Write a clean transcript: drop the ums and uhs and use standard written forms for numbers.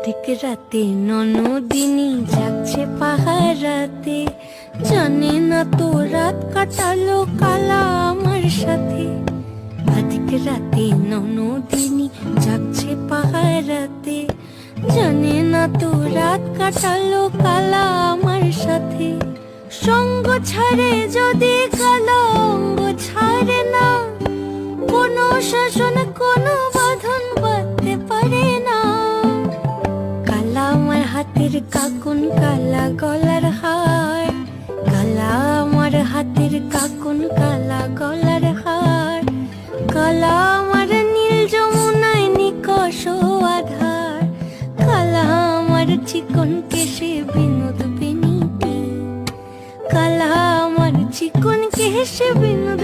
অধিক রাতে ননদিনী যাচ্ছে পাহারাতে, জানে না তো রাত কাটালো কালা আমার সাথে। অধিক রাতে ননদিনী যাচ্ছে পাহারাতে, জানে না তো রাত কাটালো কালা আমার সাথে। সঙ্গ ছাড়ে যদি কালো অঙ্গ ছাড়ে না, কোনো শাসন কোনো বাঁধন বাঁধতে পারে না। কালা আমার হাতের কাকুন কালা গলার হার, কালা আমার হাতের কাকুন কালা গলার হার, কালা আমার নীল যমুনায় নিকষ আধার, কালা আমার চিকন কেশে বিনোদ বেনিতে, কালা আমার চিকন কেশে বিনোদ